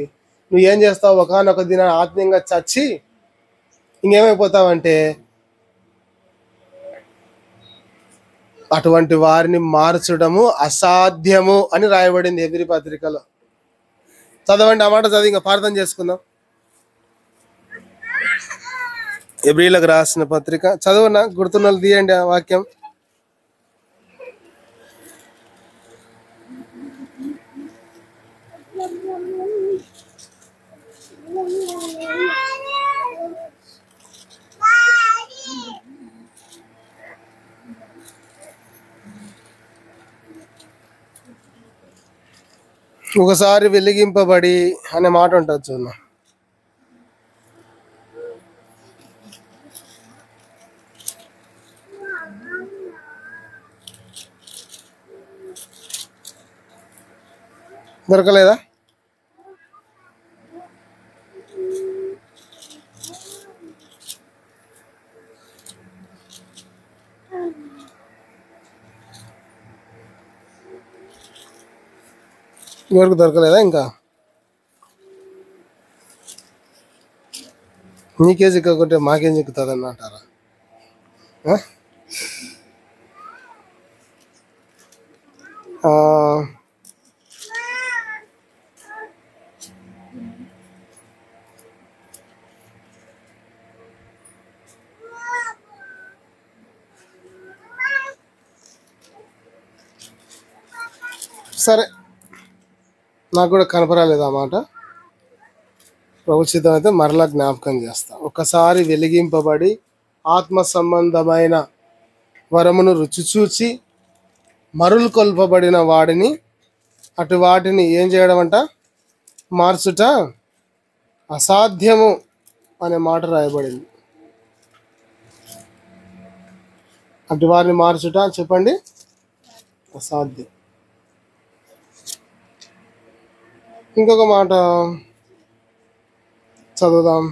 నువ్వు ఏం చేస్తావు, ఒకనొక దిన ఆత్మీయంగా చచ్చి ఇంకేమైపోతావంటే అటువంటి వారిని మార్చడము అసాధ్యము అని రాయబడింది హెబ్రీ పత్రికలో. చదవండి, ఆ మాట చదివి ఇంకా ప్రార్థన చేసుకుందాం. హెబ్రీలకు రాసిన పత్రిక చదవనా, గుర్తున్న తీయండి ఆ వాక్యం. ఒకసారి వెలిగింపబడి అనే మాట ఉంటుంది చూద్దాం. దొరకలేదా? ఎవరికి దొరకలేదా? ఇంకా నీకే చిక్కకుంటే మాకేం చిక్కుతుంది అని అంటారా? సరే, నాకు కూడా కనపరాలేదు ఆ మాట. ప్రభుత్వం అయితే మరలా జ్ఞాపకం చేస్తా. ఒకసారి వెలిగింపబడి ఆత్మ సంబంధమైన వరమును రుచి చూచి మరులు కొల్పబడిన వాడిని అటు వాటిని ఏం చేయడం అంట, మార్చుట అసాధ్యము అనే మాట రాయబడింది. అటు వారిని మార్చుట చెప్పండి అసాధ్యం. ఇంకొక మాట చదువుదాం.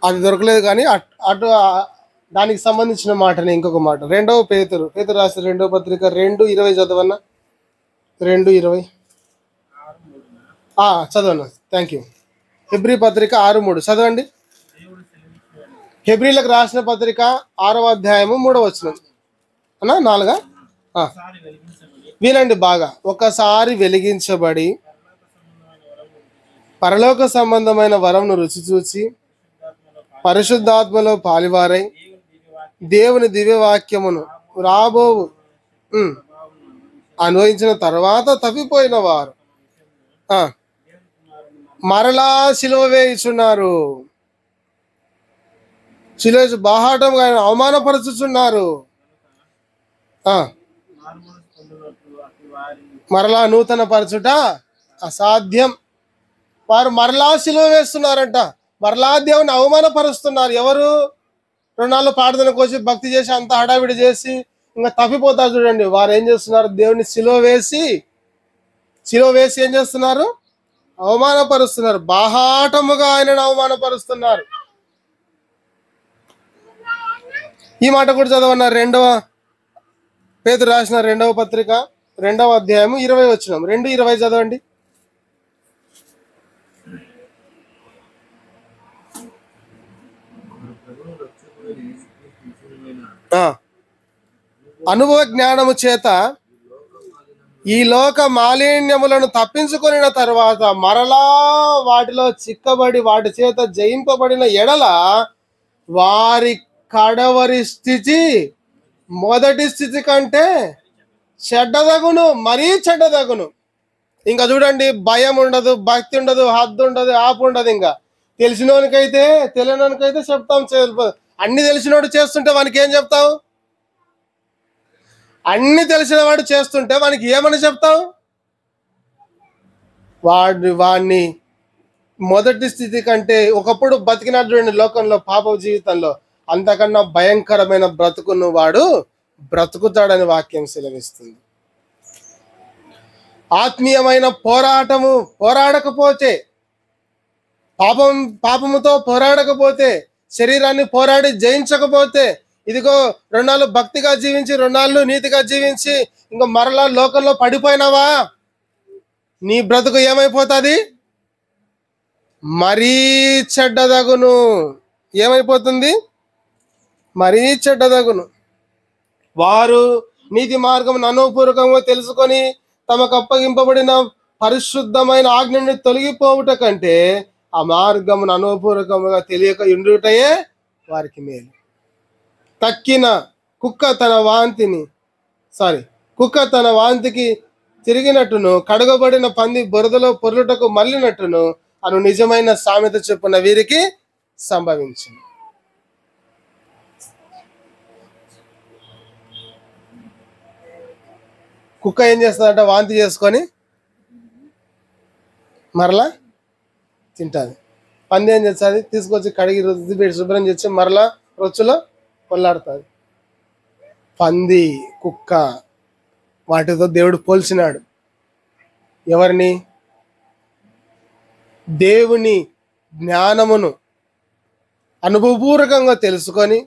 అది దొరకలేదు కానీ అటు దానికి సంబంధించిన మాటని ఇంకొక మాట. పేతురు రాసిన 2వ పత్రిక 2:20 చదవన్నా. 2:20 చదవన్నా. Thank you. హెబ్రీ పత్రిక 6:3 చదవండి. హెబ్రీలకు రాసిన పత్రిక 6వ అధ్యాయము 3వ వచనం అన్నా 4. వినండి బాగా. ఒకసారి వెలిగించబడి పరలోక సంబంధమైన వరంను రుచి చూచి పరిశుద్ధాత్మలో పాలివారై దేవుని దివ్యవాక్యమును రాబో అనుభవించిన తర్వాత తప్పిపోయిన వారు మరలా సిలువ వేయుచున్నారు. సిలువ బాహాటంగా ఆయన అవమానపరుచుచున్నారు. మరలా నూతన పరచుట అసాధ్యం. వారు మరలా సిలువ వేస్తున్నారంట. మరలా దేవుని అవమానపరుస్తున్నారు. ఎవరు? 2 నాళ్ళు ప్రార్థనకు వచ్చి భక్తి చేసి అంత హడావిడి చేసి ఇంకా తప్పిపోతారు. చూడండి, వారు ఏం చేస్తున్నారు? దేవుని సిలువ వేసి ఏం చేస్తున్నారు? అవమానపరుస్తున్నారు. బాహాటముగా ఆయనను అవమానపరుస్తున్నారు. ఈ మాట కూడా చదవన్నారు. 2వ పేతురు రాసిన 2వ పత్రిక 2వ అధ్యాయము 20 వచనం. 2:20 చదవండి. అనుభవ జ్ఞానము చేత ఈ లోక మాలిన్యములను తప్పించుకొనిన తర్వాత మరలా వాటిలో చిక్కబడి వాటి చేత జయింపబడిన ఎడల వారి కడవరి స్థితి మొదటి స్థితి కంటే చెడ్డదగును, మరీ చెడ్డదగును. ఇంకా చూడండి, భయం ఉండదు, భక్తి ఉండదు, హద్దు ఉండదు, ఆపు ఉండదు. ఇంకా తెలిసినోనికైతే తెలియనోనికైతే చెప్తాం. అన్ని తెలిసినోడు చేస్తుంటే వానికి ఏం చెప్తావు? అన్ని తెలిసిన వాడు చేస్తుంటే వానికి ఏమని చెప్తావు? వాడిని మొదటి స్థితి కంటే ఒకప్పుడు బతికినాడు చూడండి లోకంలో పాప జీవితంలో, అంతకన్నా భయంకరమైన బ్రతుకును వాడు బ్రతుకుతాడని వాక్యం సెలవిస్తుంది. ఆత్మీయమైన పోరాడకపోతే, పాపముతో పోరాడకపోతే, శరీరాన్ని పోరాడి జయించకపోతే, ఇదిగో 2 నాళ్ళు భక్తిగా జీవించి 2 నాళ్ళు నీతిగా జీవించి ఇంకా మరలా లోకంలో పడిపోయినావా, నీ బ్రతుకు ఏమైపోతుంది? మరీ చెడ్డదగును. ఏమైపోతుంది? మరీ చెడ్డదగును. వారు నీతి మార్గం అనుపూర్వకంగా తెలుసుకొని తమకు అప్పగింపబడిన పరిశుద్ధమైన ఆజ్ఞని తొలగిపోవుట కంటే ఆ మార్గమును అనుపూర్వకంగా తెలియక ఉండుటయే వారికి మేలు. తక్కిన కుక్క తన వాంతికి తిరిగినట్టును, కడగబడిన పంది బురదలో పొర్లుటకు మళ్ళినట్టును అను నిజమైన సామెత చొప్పున వీరికి సంభవించింది. కుక్క ఏం చేస్తుందంట? వాంతి చేసుకొని మరలా తింటుంది. పంది ఏం చేస్తుంది? తీసుకొచ్చి కడిగి రుద్ది పెట్టి శుభ్రం చేసి మరలా రొచ్చులో కొల్లాడుతుంది. పంది, కుక్క వాటితో దేవుడు పోల్చినాడు. ఎవరిని? దేవుని జ్ఞానమును అనుభవపూర్వకంగా తెలుసుకొని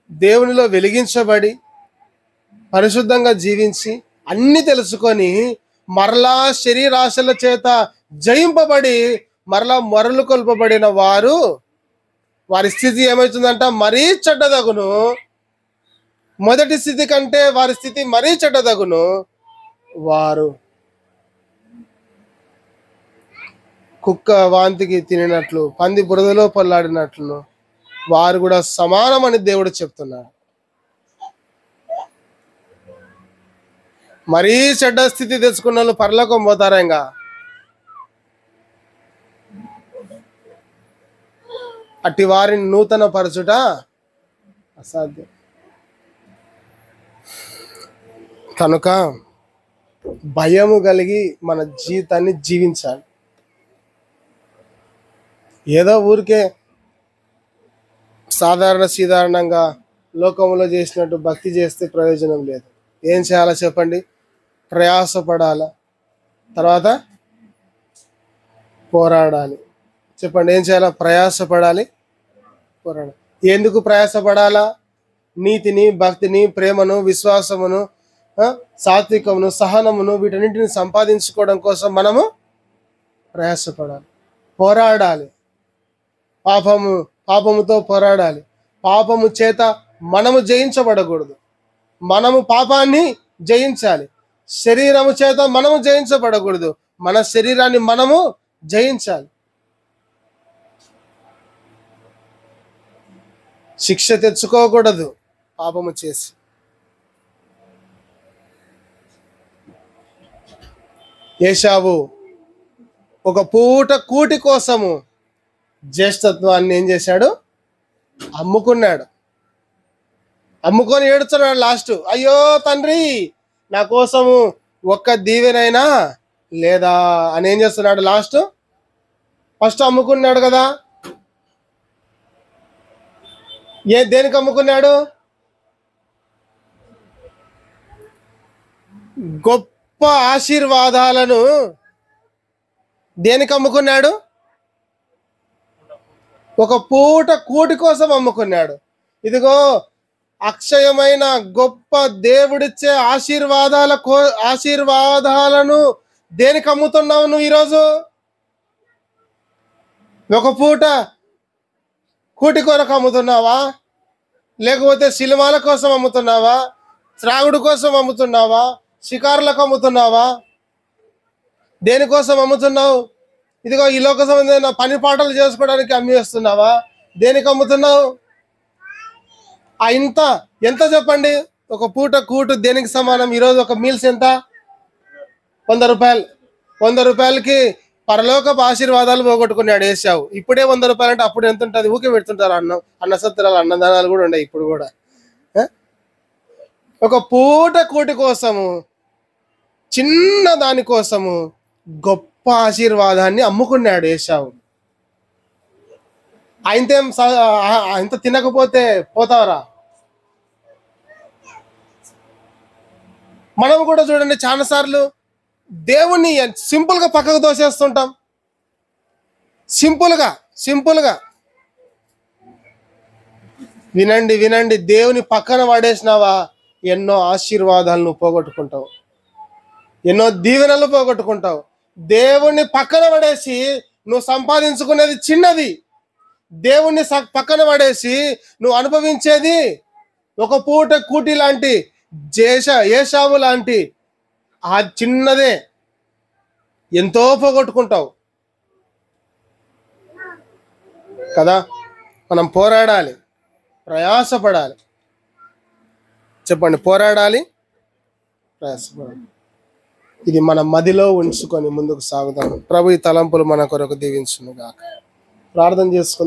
దేవునిలో వెలిగించబడి పరిశుద్ధంగా జీవించి అన్ని తెలుసుకొని మరలా శరీరాశల చేత జయింపబడి మరలా మరలు కొల్పబడిన వారి స్థితి ఏమవుతుందంట? మరీ చెడ్డదగును. మొదటి స్థితి కంటే వారి స్థితి మరీ చెడ్డదగును. వారు కుక్క వాంతికి తినినట్లు, పంది బురదలో పొల్లాడినట్లు వారు కూడా సమానమని దేవుడు చెప్తున్నాడు. మరీ చెడ్డ స్థితి తెచ్చుకున్న వాళ్ళు పరలోకం పోతారా? ఇంకా అట్టి వారిని నూతన పరచుట అసాధ్యం. కనుక భయము కలిగి మన జీవితాన్ని జీవించాలి. ఏదో ఊరికే సాధారణంగా లోకంలో చేసినట్టు భక్తి చేస్తే ప్రయోజనం లేదు. ఏం చేయాలో చెప్పండి? ప్రయాసపడాలా, తర్వాత పోరాడాలి. చెప్పండి, ఏం చేయాలా? ప్రయాసపడాలి, పోరాడాలి. ఎందుకు ప్రయాసపడాలా? నీతిని, భక్తిని, ప్రేమను, విశ్వాసమును, సాత్వికమును, సహనమును వీటన్నింటిని సంపాదించుకోవడం కోసం మనము ప్రయాసపడాలి, పోరాడాలి. పాపముతో పోరాడాలి. పాపము చేత మనము జయించబడకూడదు. మనము పాపాన్ని జయించాలి. శరీరము చేత మనము జయించబడకూడదు. మన శరీరాన్ని మనము జయించాలి. శిక్ష తెచ్చుకోకూడదు పాపము చేసి. ఏశావు ఒక పూట కూటి కోసము జ్యేష్ఠత్వాన్ని ఏం చేశాడు? అమ్ముకొని ఏడుస్తున్నాడు. లాస్ట్, అయ్యో తండ్రి, నా కోసము ఒక్క దీవెనైనా లేదా అని ఏం చేస్తున్నాడు? ఫస్ట్ అమ్ముకున్నాడు కదా. దేనికి అమ్ముకున్నాడు? గొప్ప ఆశీర్వాదాలను దేనికి అమ్ముకున్నాడు? ఒక పూట కూటి కోసం అమ్ముకున్నాడు. ఇదిగో అక్షయమైన గొప్ప దేవుడిచ్చే ఆశీర్వాదాలను దేనికి అమ్ముతున్నావు నువ్వు ఈరోజు? ఒక పూట కూటి కొరకు అమ్ముతున్నావా? లేకపోతే సినిమాల కోసం అమ్ముతున్నావా? త్రాగుడు కోసం అమ్ముతున్నావా? షికారులకు అమ్ముతున్నావా? దేనికోసం అమ్ముతున్నావు? ఇదిగో ఈ లోక సంబంధమైన పని పాటలు చేసుకోవడానికి అమ్మేస్తున్నావా? దేనికి అమ్ముతున్నావు? ఎంత చెప్పండి? ఒక పూట కూటు దేనికి సమానం? ఈరోజు ఒక మీల్స్ ఎంత? 100 రూపాయలు. 100 రూపాయలకి పరలోకపు ఆశీర్వాదాలు పోగొట్టుకున్నాడు ఏశావు. ఇప్పుడే 100 రూపాయలు అంటే అప్పుడు ఎంత ఉంటుంది? ఊకే పెడుతుంటారు. అన్నసత్రాలు, అన్నదానాలు కూడా ఉన్నాయి ఇప్పుడు కూడా. ఒక పూట కూటి కోసము, చిన్న దాని కోసము గొప్ప ఆశీర్వాదాన్ని అమ్ముకున్నాడు ఏశావు. ఇంత తినకపోతే పోతావరా? మనం కూడా చూడండి, చాలాసార్లు దేవుణ్ణి సింపుల్గా పక్కకు దోసేస్తుంటాం. సింపుల్గా వినండి, దేవుని పక్కన పడేసినావా ఎన్నో ఆశీర్వాదాలు నువ్వు పోగొట్టుకుంటావు, ఎన్నో దీవెనలు పోగొట్టుకుంటావు. దేవుణ్ణి పక్కన పడేసి నువ్వు సంపాదించుకునేది చిన్నది. దేవుణ్ణి పక్కన పడేసి నువ్వు అనుభవించేది ఒక పూట కూటి లాంటి ఏశావు లాంటి ఆ చిన్నదే. ఎంతో పోగొట్టుకుంటావు కదా. మనం పోరాడాలి, ప్రయాసపడాలి. చెప్పండి, పోరాడాలి, ప్రయాసపడాలి. ఇది మన మదిలో ఉంచుకొని ముందుకు సాగుదాం. ప్రభు ఈ తలంపులు మన కొరకు దీవించును గాక. ప్రార్థన చేసుకుందాం.